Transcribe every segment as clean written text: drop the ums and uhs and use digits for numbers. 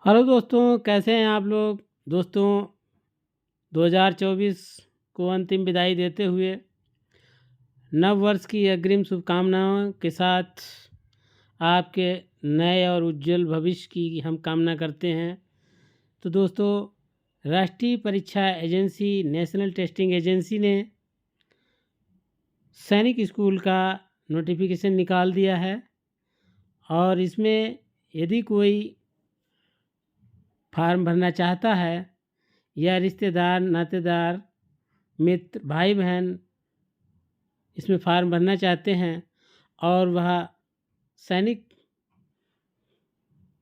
Hello दोस्तों, कैसे हैं आप लोग। दोस्तों, 2024 को अंतिम विदाई देते हुए नव वर्ष की अग्रिम शुभकामनाओं के साथ आपके नए और उज्जवल भविष्य की हम कामना करते हैं। तो दोस्तों, राष्ट्रीय परीक्षा एजेंसी नेशनल टेस्टिंग एजेंसी ने सैनिक स्कूल का नोटिफिकेशन निकाल दिया है और इसमें यदि कोई फार्म भरना चाहता है या रिश्तेदार, नातेदार, मित्र, भाई बहन इसमें फार्म भरना चाहते हैं और वह सैनिक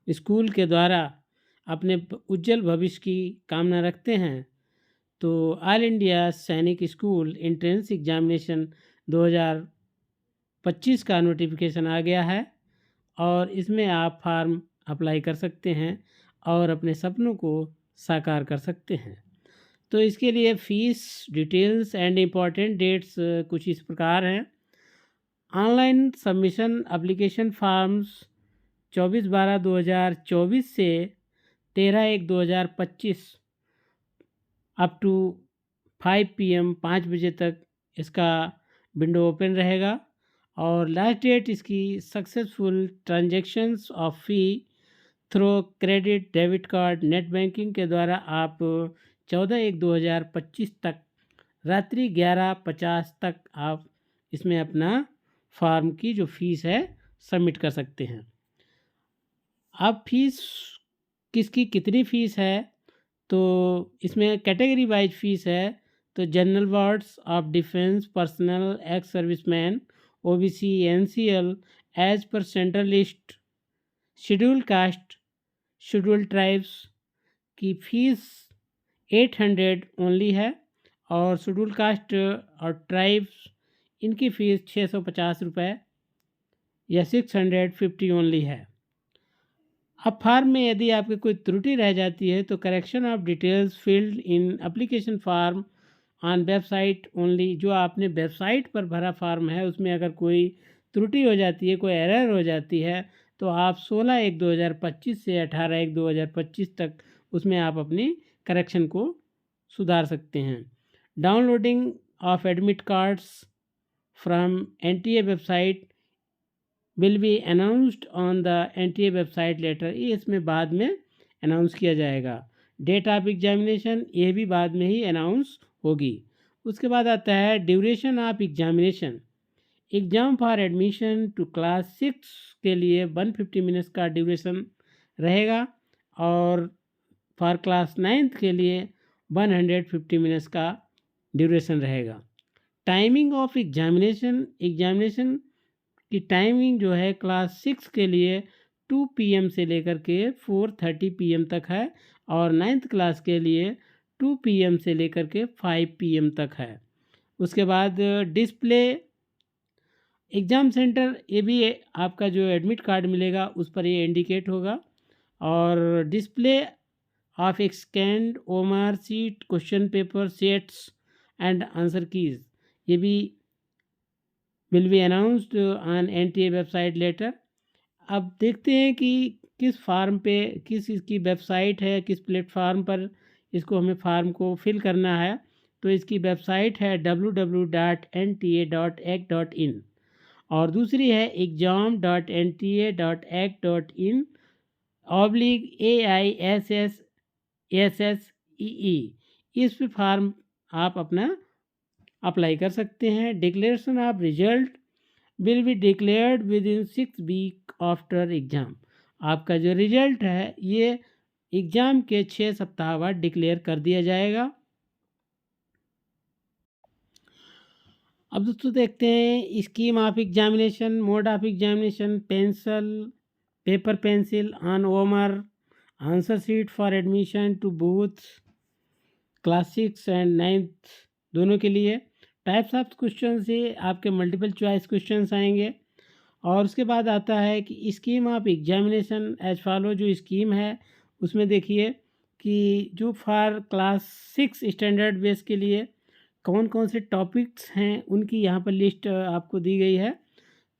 स्कूल के द्वारा अपने उज्जवल भविष्य की कामना रखते हैं, तो ऑल इंडिया सैनिक स्कूल एंट्रेंस एग्जामिनेशन 2025 का नोटिफिकेशन आ गया है और इसमें आप फार्म अप्लाई कर सकते हैं और अपने सपनों को साकार कर सकते हैं। तो इसके लिए fees details and important dates कुछ इस प्रकार हैं। ऑनलाइन सबमिशन एप्लीकेशन फॉर्म्स 24/12/2024 से 13/1/2025 अप टू 5 PM 5 बजे तक इसका विंडो ओपन रहेगा और लास्ट डेट इसकी successful transactions of fee through credit, debit card, net banking के द्वारा आप 14/1/2025 तक रात्रि 11:50 तक आप इसमें अपना फार्म की जो फ़ीस है सबमिट कर सकते हैं। अब फ़ीस किसकी कितनी फ़ीस है, तो इसमें कैटेगरी वाइज फ़ीस है। तो general wards of defence personnel, ex serviceman, OBC, NCL as per central list, schedule caste, schedule tribes की फ़ीस 800 ओनली है और शेड्यूल कास्ट और ट्राइब्स इनकी फ़ीस 650 रुपये या 650 ओनली है। अब फार्म में यदि आपकी कोई त्रुटि रह जाती है तो correction of details field in application farm on website only, जो आपने वेबसाइट पर भरा फार्म है उसमें अगर कोई त्रुटि हो जाती है, कोई एरर हो जाती है, तो आप 16/1/2025 से 18/1/2025 तक उसमें आप अपनी करेक्शन को सुधार सकते हैं। Downloading of admit cards from NTA website will be announced on the NTA website later, ये इसमें बाद में अनाउंस किया जाएगा। डेट ऑफ एग्जामिनेशन ये भी बाद में ही अनाउंस होगी। उसके बाद आता है duration of examination. Exam for admission to class 6 के लिए 150 मिनट्स का ड्यूरेशन रहेगा और फॉर क्लास 9th के लिए 150 मिनट्स का ड्यूरेशन रहेगा। टाइमिंग ऑफ एग्जामिनेशन की टाइमिंग जो है क्लास 6 के लिए 2 PM से लेकर के 4:30 PM तक है और 9th क्लास के लिए 2 PM से लेकर के 5 PM तक है। उसके बाद डिस्प्ले एग्ज़ाम सेंटर, ये भी आपका जो एडमिट कार्ड मिलेगा उस पर ये इंडिकेट होगा और display of scanned OMR sheet, question paper sets and answer keys, ये भी will be announced on NTA website later. अब देखते हैं कि किस फार्म पे, किस इसकी वेबसाइट है, किस प्लेटफार्म पर इसको हमें फार्म को फिल करना है। तो इसकी वेबसाइट है www.nta.ac.in और दूसरी है exam.nta.ac.in/AISSEE। इस पे फार्म आप अपना अप्लाई कर सकते हैं। Declaration of result will be declared within 6 week after exam. आपका जो रिजल्ट है ये एग्ज़ाम के 6 सप्ताह बाद डिक्लेयर कर दिया जाएगा। अब दोस्तों देखते हैं scheme of examination, mode of examination, paper pencil on OMR, answer sheet for admission to both class 6 and 9th दोनों के लिए। टाइप्स ऑफ क्वेश्चन से आपके मल्टीपल चॉइस क्वेश्चंस आएंगे और उसके बाद आता है कि scheme of examination as follow. जो स्कीम है उसमें देखिए कि जो फॉर क्लास 6 स्टैंडर्ड बेस के लिए कौन कौन से टॉपिक्स हैं उनकी यहाँ पर लिस्ट आपको दी गई है।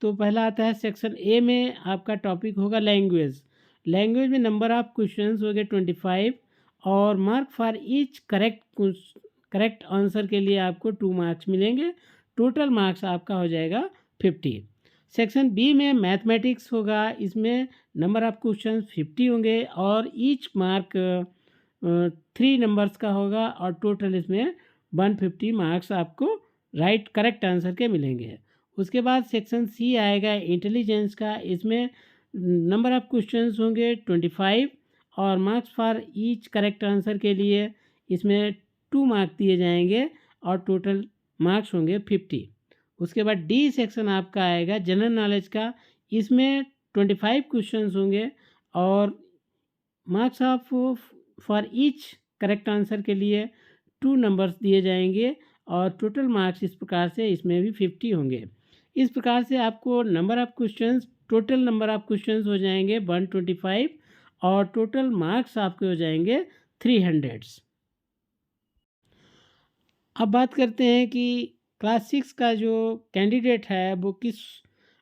तो पहला आता है सेक्शन ए में आपका टॉपिक होगा लैंग्वेज। लैंग्वेज में नंबर ऑफ क्वेश्चंस हो गए 25 और mark for each correct answer के लिए आपको 2 मार्क्स मिलेंगे। टोटल मार्क्स आपका हो जाएगा 50। सेक्शन बी में मैथमेटिक्स होगा, इसमें नंबर ऑफ क्वेश्चंस 50 होंगे और ईच मार्क 3 नंबर्स का होगा और टोटल इसमें 150 मार्क्स आपको राइट करेक्ट आंसर के मिलेंगे। उसके बाद सेक्शन सी आएगा इंटेलिजेंस का, इसमें नंबर ऑफ क्वेश्चंस होंगे 25 और marks for each correct answer के लिए इसमें 2 मार्क्स दिए जाएंगे और टोटल मार्क्स होंगे 50। उसके बाद डी सेक्शन आपका आएगा जनरल नॉलेज का, इसमें 25 क्वेश्चंस होंगे और marks of for each correct answer के लिए 2 नंबर्स दिए जाएंगे और टोटल मार्क्स इस प्रकार से इसमें भी 50 होंगे। इस प्रकार से आपको number of questions, total number of questions हो जाएंगे 125 और टोटल मार्क्स आपके हो जाएंगे 300। अब बात करते हैं कि क्लास 6 का जो कैंडिडेट है वो किस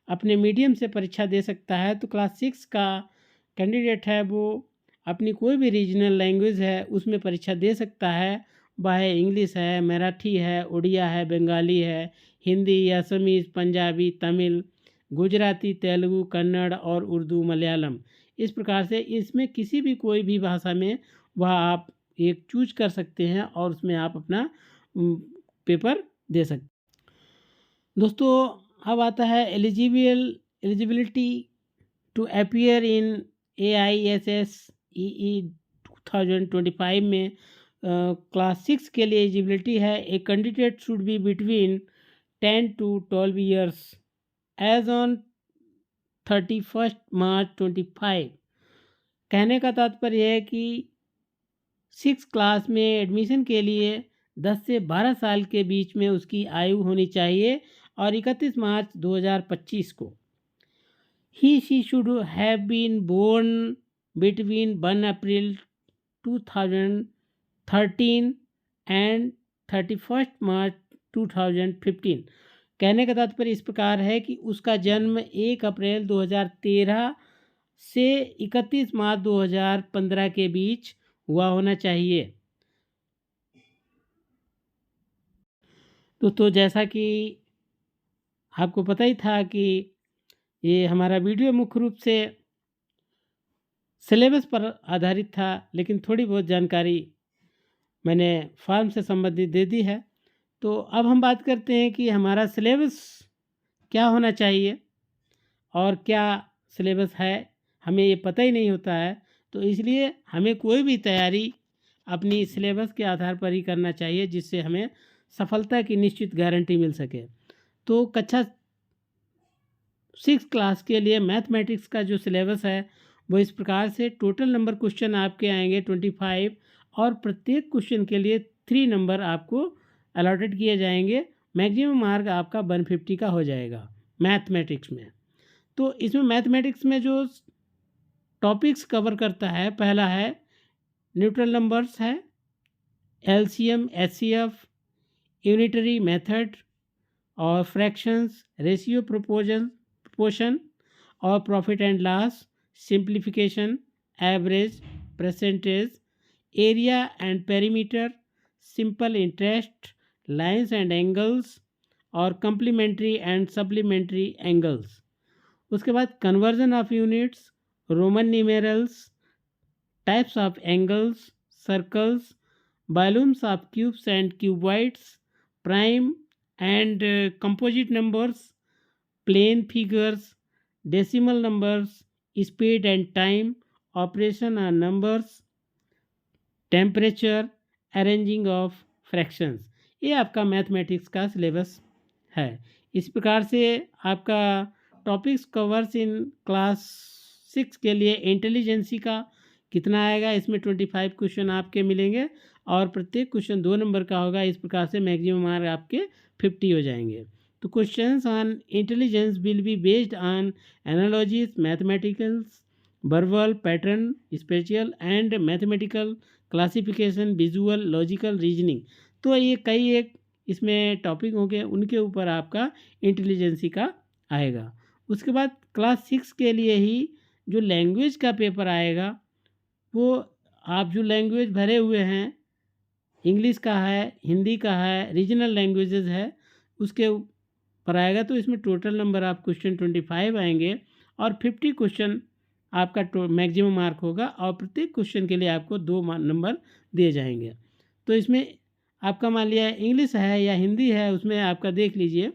अपने मीडियम से परीक्षा दे सकता है। तो क्लास 6 का कैंडिडेट है वो अपनी कोई भी रीजनल लैंग्वेज है उसमें परीक्षा दे सकता है, चाहे इंग्लिश है, मराठी है, उड़िया है, बंगाली है, हिंदी, असमीज, पंजाबी, तमिल, गुजराती, तेलुगु, कन्नड़ और उर्दू, मलयालम। इस प्रकार से इसमें किसी भी कोई भी भाषा में वह आप एक चूज कर सकते हैं और उसमें आप अपना पेपर दे सकते। दोस्तों अब आता है eligibility to appear in AISSEE 2025 में क्लास 6 के लिए एलिजिबिलिटी है। A candidate should be between 10 to 12 years age on 31 March 25। कहने का तात्पर्य है कि 6 क्लास में एडमिशन के लिए 10 से 12 साल के बीच में उसकी आयु होनी चाहिए और 31 मार्च 2025 को she should have been born between 1 April 2013 and 31 मार्च 2015। कहने का तात्पर्य इस प्रकार है कि उसका जन्म 1 अप्रैल 2013 से 31 मार्च 2015 के बीच हुआ होना चाहिए। तो जैसा कि आपको पता ही था कि ये हमारा वीडियो मुख्य रूप से सिलेबस पर आधारित था, लेकिन थोड़ी बहुत जानकारी मैंने फॉर्म से संबंधित दे दी है। तो अब हम बात करते हैं कि हमारा सिलेबस क्या होना चाहिए और क्या सिलेबस है, हमें ये पता ही नहीं होता है। तो इसलिए हमें कोई भी तैयारी अपनी सिलेबस के आधार पर ही करना चाहिए जिससे हमें सफलता की निश्चित गारंटी मिल सके। तो कक्षा 6 क्लास के लिए मैथमेटिक्स का जो सिलेबस है वो इस प्रकार से टोटल नंबर क्वेश्चन आपके आएंगे 25 और प्रत्येक क्वेश्चन के लिए 3 नंबर आपको अलॉटेड किए जाएंगे। मैक्सिमम मार्क आपका 150 का हो जाएगा मैथमेटिक्स में। तो इसमें मैथमेटिक्स में जो टॉपिक्स कवर करता है, पहला है न्यूट्रल नंबर्स है, LCM, HCF, यूनिटरी मेथड और फ्रैक्शंस, रेशियो, प्रोपोर्शन और profit and loss, simplification, average, percentage, area and perimeter, simple interest, lines and angles और कम्प्लीमेंट्री एंड सप्लीमेंट्री एंगल्स। उसके बाद conversion of units, Roman numerals, types of angles, circles, volumes of cubes and cuboids, prime and composite numbers, plane figures, decimal numbers, speed and time, operation on numbers, temperature, arranging of fractions। ये आपका mathematics का syllabus है। इस प्रकार से आपका topics covers in class 6 के लिए इंटेलिजेंसी का कितना आएगा, इसमें 25 क्वेश्चन आपके मिलेंगे और प्रत्येक क्वेश्चन 2 नंबर का होगा। इस प्रकार से मैक्सिमम मार्क आपके 50 हो जाएंगे। तो questions on intelligence will be based on analogies, mathematicals, verbal pattern, special and mathematical classification, visual, logical, reasoning. तो ये कई एक इसमें टॉपिक होंगे, उनके ऊपर आपका इंटेलिजेंसी का आएगा। उसके बाद क्लास 6 के लिए ही जो लैंग्वेज का पेपर आएगा वो आप जो लैंग्वेज भरे हुए हैं, इंग्लिश का है, हिंदी का है, रीजनल लैंग्वेजेस है, उसके पर आएगा। तो इसमें टोटल नंबर आप क्वेश्चन 25 आएंगे और 50 क्वेश्चन आपका मैक्सिमम मार्क होगा और प्रत्येक क्वेश्चन के लिए आपको 2 नंबर दिए जाएंगे। तो इसमें आपका मान लिया इंग्लिश है या हिंदी है, उसमें आपका देख लीजिए।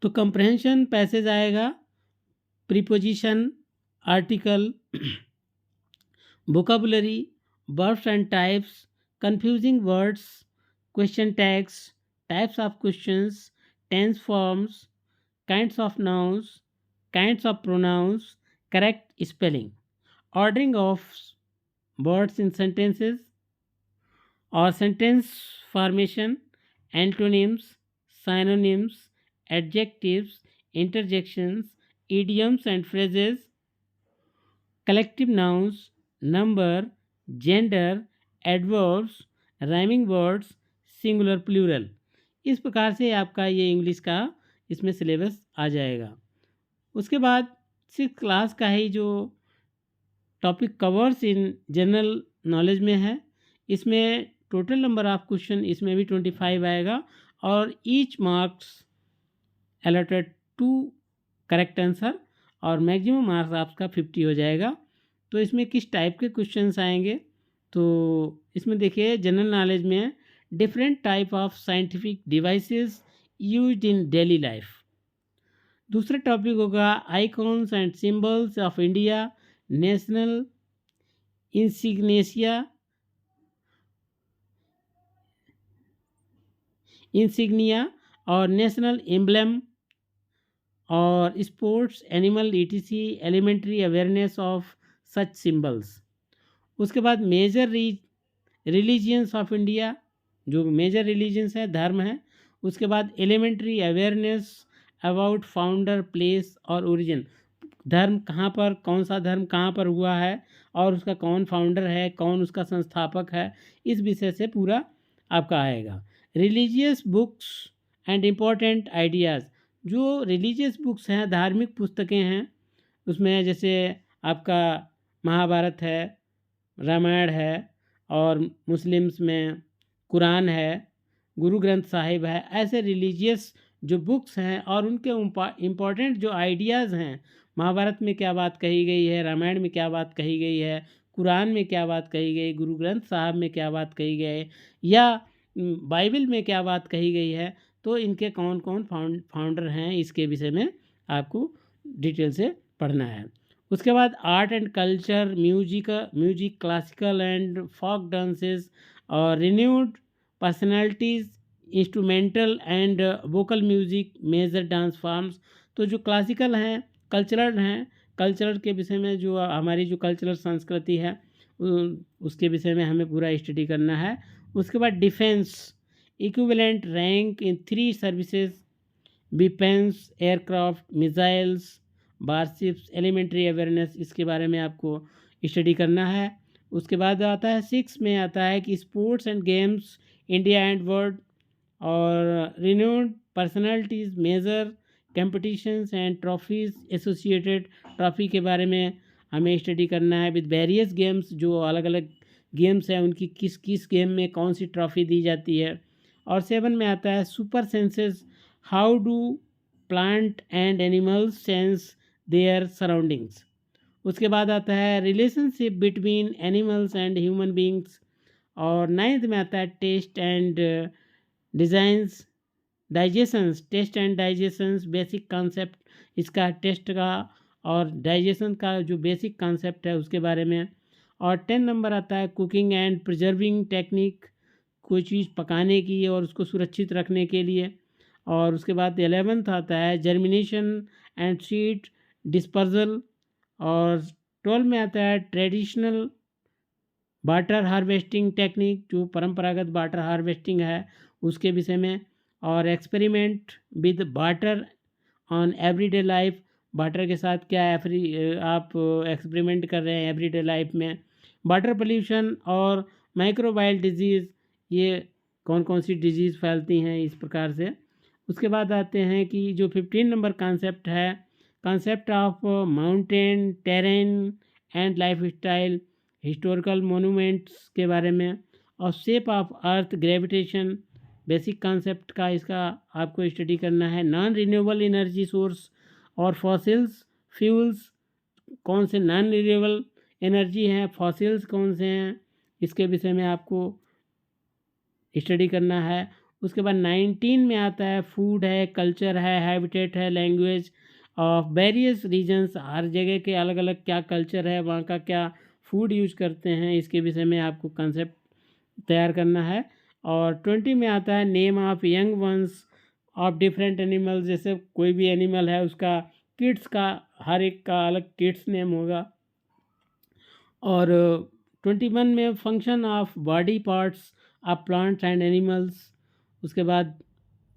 तो कंप्रहेंशन पैसेज आएगा, preposition, article, vocabulary, verbs and types, confusing words, question tags, types of questions, tense forms, kinds of nouns, kinds of pronouns, correct spelling, ordering of words in sentences or sentence formation, antonyms, synonyms, adjectives, interjections, idioms and phrases, collective nouns, number, gender, adverbs, rhyming words, singular plural. इस प्रकार से आपका ये English का इसमें syllabus आ जाएगा। उसके बाद 6th क्लास का ही जो topic covers in general knowledge में है, इसमें टोटल नंबर ऑफ क्वेश्चन इसमें भी 25 आएगा और each marks allotted to correct answer और मैक्सिमम मार्क्स आपका 50 हो जाएगा। तो इसमें किस टाइप के क्वेश्चंस आएंगे, तो इसमें देखिए जनरल नॉलेज में different type of scientific devices used in daily life. दूसरा टॉपिक होगा icons and symbols of India, national insignia और नेशनल एम्ब्लेम और sports, animal, etc, elementary awareness of such symbols. उसके बाद मेजर रिलीजियंस ऑफ इंडिया, जो major religions है, धर्म है। उसके बाद elementary awareness about founder, place और ओरिजिन, धर्म कहाँ पर, कौन सा धर्म कहाँ पर हुआ है और उसका कौन फाउंडर है, कौन उसका संस्थापक है, इस विषय से पूरा आपका आएगा। Religious books and important ideas, जो रिलीजियस बुक्स हैं, धार्मिक पुस्तकें हैं, उसमें जैसे आपका महाभारत है, रामायण है और मुस्लिम्स में कुरान है, गुरु ग्रंथ साहिब है। ऐसे रिलीजियस जो बुक्स हैं और उनके इम्पॉर्टेंट जो आइडियाज़ हैं, महाभारत में क्या बात कही गई है, रामायण में क्या बात कही गई है, कुरान में क्या बात कही गई, गुरु ग्रंथ साहब में क्या बात कही गई या बाइबल में क्या बात कही गई है, तो इनके कौन कौन फाउंडर हैं, इसके विषय में आपको डिटेल से पढ़ना है। उसके बाद art and culture, music, classical and folk dances और renowned personalities, instrumental and vocal music, major dance forms. तो जो क्लासिकल हैं, कल्चरल हैं, कल्चरल के विषय में जो हमारी जो कल्चरल संस्कृति है उसके विषय में हमें पूरा स्टडी करना है। उसके बाद defence, equivalent rank in 3 services, defence, aircraft, missiles, warships, elementary awareness, इसके बारे में आपको स्टडी करना है। उसके बाद आता है 6 में आता है कि sports and games, India and world और renowned personalities, major competitions and trophies, associated trophy के बारे में हमें स्टडी करना है। विद वेरियस गेम्स, जो अलग अलग गेम्स हैं उनकी किस किस गेम में कौन सी ट्रॉफी दी जाती है। और 7 में आता है super senses, how do plant and animals sense their surroundings. उसके बाद आता है relationship between animals and human beings. और 9th में आता है taste and designs digestions, taste and digestions, basic concept, इसका टेस्ट का और डाइजेशन का जो बेसिक कॉन्सेप्ट है उसके बारे में। और 10 नंबर आता है कुकिंग एंड प्रिजर्विंग टेक्निक, कोई चीज़ पकाने की और उसको सुरक्षित रखने के लिए। और उसके बाद 11th आता है जर्मिनेशन एंड सीड डिस्पर्जल। और 12 में आता है ट्रेडिशनल वाटर हार्वेस्टिंग टेक्निक, जो परंपरागत वाटर हार्वेस्टिंग है उसके विषय में। और experiment with water on everyday life, water के साथ क्या आप एक्सपेरिमेंट कर रहे हैं एवरीडे लाइफ में। वाटर पोल्यूशन और माइक्रोबायल डिजीज़, ये कौन कौन सी डिजीज़ फैलती हैं इस प्रकार से। उसके बाद आते हैं कि जो 15 नंबर कॉन्सेप्ट है concept of mountain terrain and life style, historical monuments के बारे में, और shape of earth, gravitation, basic concept का इसका आपको स्टडी करना है। नॉन रिन्यूएबल एनर्जी सोर्स और फॉसिल्स फ्यूल्स, कौन से नॉन रिन्यूएबल एनर्जी हैं, फॉसिल्स कौन से हैं, इसके विषय में आपको स्टडी करना है। उसके बाद 19 में आता है फूड है, कल्चर है, हैबिटेट है, लैंग्वेज ऑफ वेरियस रीजन्स, हर जगह के अलग अलग क्या कल्चर है, वहाँ का क्या फूड यूज करते हैं, इसके विषय में आपको कंसेप्ट तैयार करना है। और 20 में आता है name of young ones of different animals, जैसे कोई भी एनिमल है उसका किड्स का, हर एक का अलग किड्स नेम होगा। और 21 में function of body parts of plants and animals, उसके बाद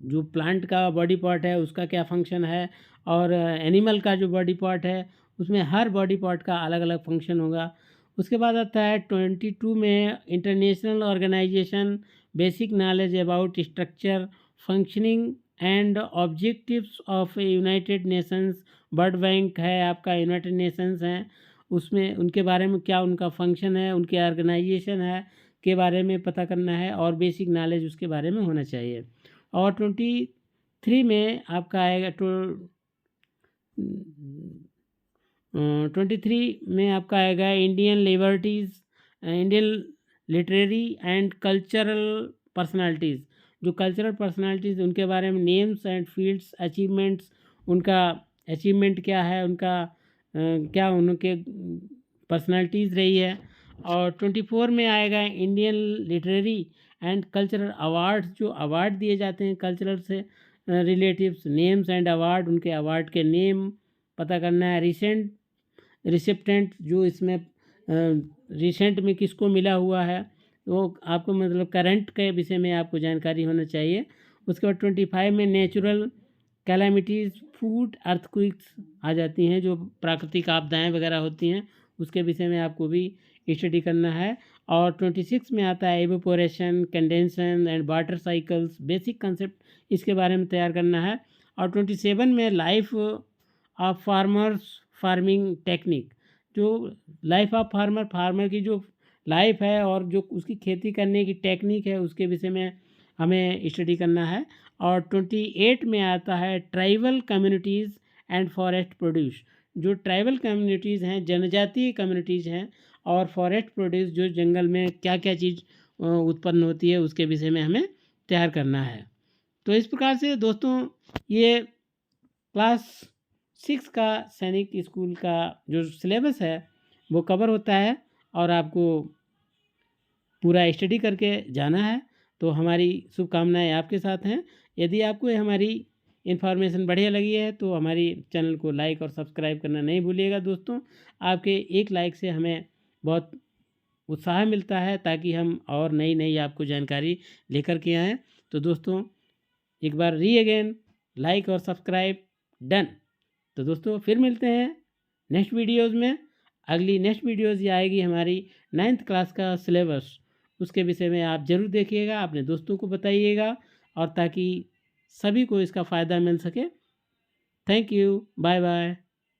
जो प्लांट का बॉडी पार्ट है उसका क्या फंक्शन है, और एनिमल का जो बॉडी पार्ट है उसमें हर बॉडी पार्ट का अलग अलग फंक्शन होगा। उसके बाद आता है 22 में international organisation, basic knowledge about structure, functioning and objectives of United Nations, World Bank है आपका, यूनाइटेड नेशंस हैं, उसमें उनके बारे में क्या उनका फंक्शन है, उनके ऑर्गेनाइजेशन है के बारे में पता करना है, और बेसिक नॉलेज उसके बारे में होना चाहिए। और 23 में आपका आएगा 23 में आपका आएगा Indian liberties, Indian literary and cultural personalities, जो कल्चरल पर्सनालिटीज़ उनके बारे में, नेम्स एंड फील्ड्स, अचीवमेंट्स, उनका अचीवमेंट क्या है, उनका क्या उनके पर्सनालिटीज़ रही है। और 24 में आएगा Indian literary and cultural awards, जो अवार्ड दिए जाते हैं कल्चरल से रिलेटिव्स, नेम्स एंड अवार्ड, उनके अवार्ड के नेम पता करना है। रिसिप्टेंट, जो इसमें रिसेंट में किसको मिला हुआ है, वो आपको मतलब करंट के विषय में आपको जानकारी होना चाहिए। उसके बाद 25 में नेचुरल कैलामिटीज़, फूड, अर्थक्वेक्स आ जाती हैं, जो प्राकृतिक आपदाएं वगैरह होती हैं, उसके विषय में आपको भी स्टडी करना है। और 26 में आता है evaporation, condensation and water cycles, basic concept इसके बारे में तैयार करना है। और 27 में life of farmers, farming technique, जो लाइफ ऑफ फार्मर की जो लाइफ है और जो उसकी खेती करने की टेक्निक है उसके विषय में हमें स्टडी करना है। और 28 में आता है tribal communities and forest produce, जो ट्राइबल कम्युनिटीज़ हैं, जनजातीय कम्युनिटीज़ हैं, और फॉरेस्ट प्रोड्यूस, जो जंगल में क्या क्या चीज़ उत्पन्न होती है उसके विषय में हमें तैयार करना है। तो इस प्रकार से दोस्तों ये क्लास 6 का सैनिक स्कूल का जो सिलेबस है वो कवर होता है, और आपको पूरा स्टडी करके जाना है। तो हमारी शुभकामनाएं आपके साथ हैं। यदि आपको ये हमारी इन्फॉर्मेशन बढ़िया लगी है तो हमारी चैनल को लाइक और सब्सक्राइब करना नहीं भूलिएगा दोस्तों। आपके एक लाइक से हमें बहुत उत्साह मिलता है, ताकि हम और नई नई आपको जानकारी लेकर के आएँ। तो दोस्तों एक बार अगेन लाइक और सब्सक्राइब डन। तो दोस्तों फिर मिलते हैं नेक्स्ट वीडियोज़ में। अगली नेक्स्ट वीडियोज़ ये आएगी हमारी 9th क्लास का सिलेबस, उसके विषय में आप ज़रूर देखिएगा, अपने दोस्तों को बताइएगा, और ताकि सभी को इसका फ़ायदा मिल सके। Thank you, bye bye.